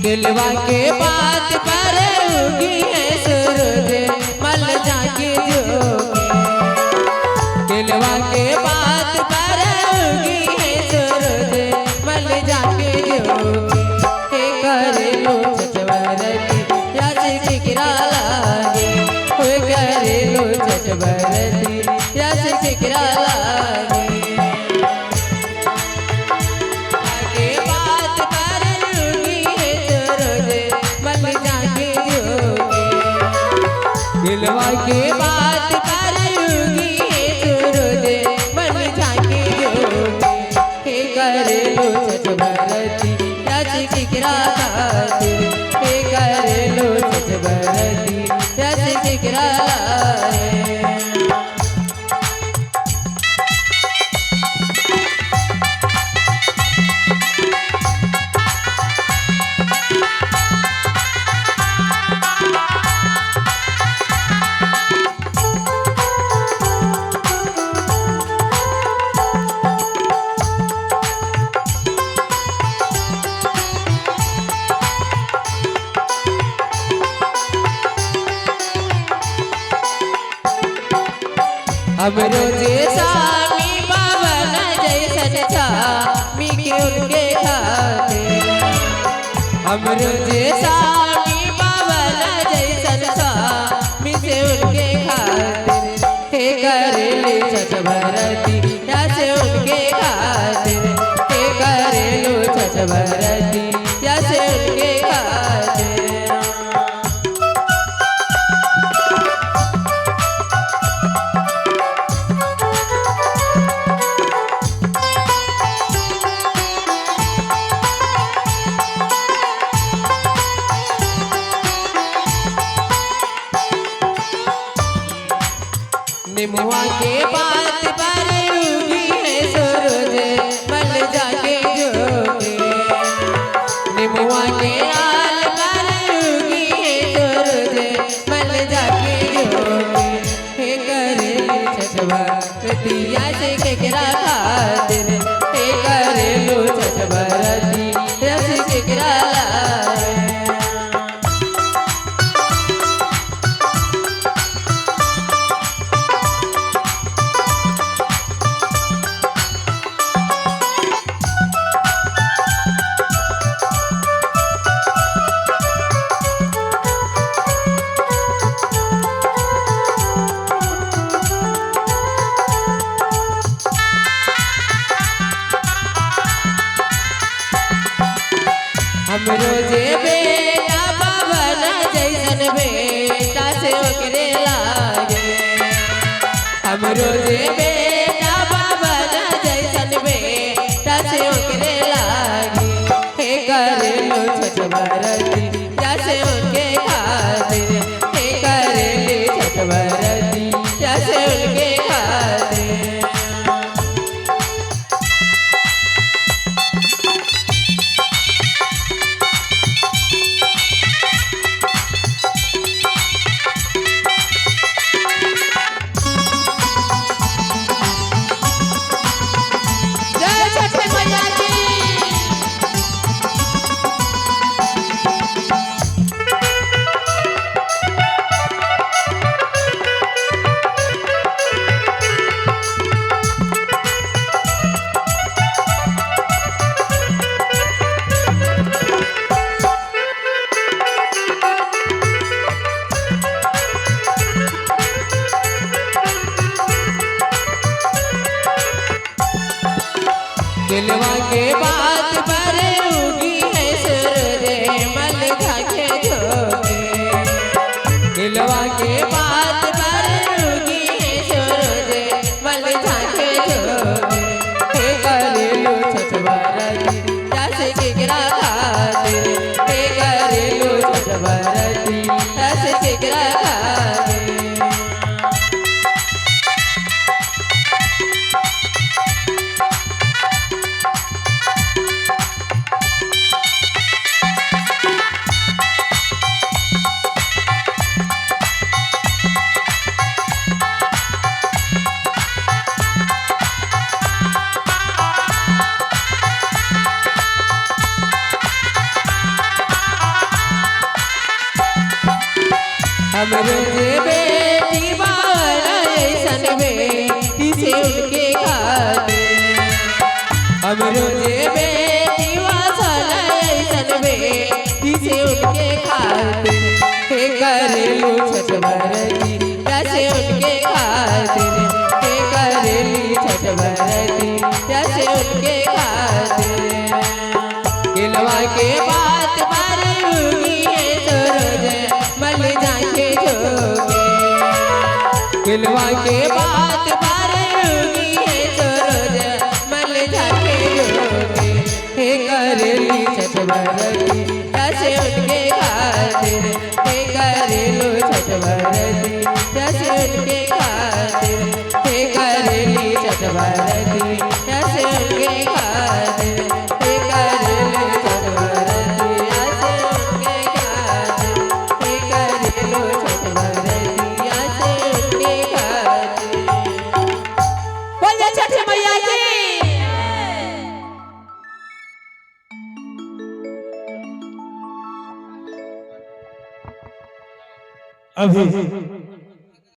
दिलवा के बात पर उगी है सूरज मल जाके जोगे। दिलवा के बात पर उगी है सूरज मल जाके जोगे। हे करे लो चचवरती याद जिक्रा लागे। हे करे लो चचवरती याद जिक्रा लागे। दिलवा के बात पर उगी है सूरज मन जाके जोगे। हे करे लो चचवरती याद जिक्रा लागे। हे करे लो चचवरती याद जिक्रा लागे। हमरो जे स्वामी बाबन जैसन स्वामी के उनके खातिर। हमरो जे स्वामी बाबन जैसन स्वामी से उनके खातिर। हे करे लो चचवरती या से उनके खातिर। हे करे लो चचवरती या से उनके खातिर। निमुआ के बात पर उगी है सूरज मल जाके जोगे। निमुआ के आल पर उगी है सूरज मल जाके जोगे। हे करे लो चचवरती याद जिक्रा खातिर। हे करे लो चचवरती याद जिक्रा लागे। हमरो जे बेटा बाबन जैसन बेटा से ओकरे लागे। हमरो जे बेटा बाबन जैसन बेटा से ओकरे लागे। हे करे लो चचवरती या से उनके खातिर। हे करे लो चचवरती या से उनके खातिर। दिलवा के बात पर उगी है सूरज मल जाके जोगे। दिलवा के बात पर उगी है सूरज मल जाके जोगे। हे करे लो चचवरती या से जिक्रा खातिर। हे करे लो चचवरती या से जिक्रा खातिर। रोजे बेटी वाला ऐसन बेटी से उनके खातिर हम रोजे बेटी वाला ऐसन बेटी से उनके खातिर हे करेलू छठ बरती जैसे उनके खातिर हे करेली छठ बरती जैसे उनके खातिर गिलवा के बात बारूगी है सूरज मल जाके जोगे गिलवा के बात बारूगी है सूरज मल जाके जोगे हे करेली छठ बरती जैसे उनके खातिर हे करेलू छठ बरती जैसे उनके खातिर हे करेली छठ बरती जैसे उनके खातिर हे करेलू छठ बरती जैसे उनके खातिर हे करेलू छठ बरती जैसे उनके खातिर बोलिए छठ मैया की अभी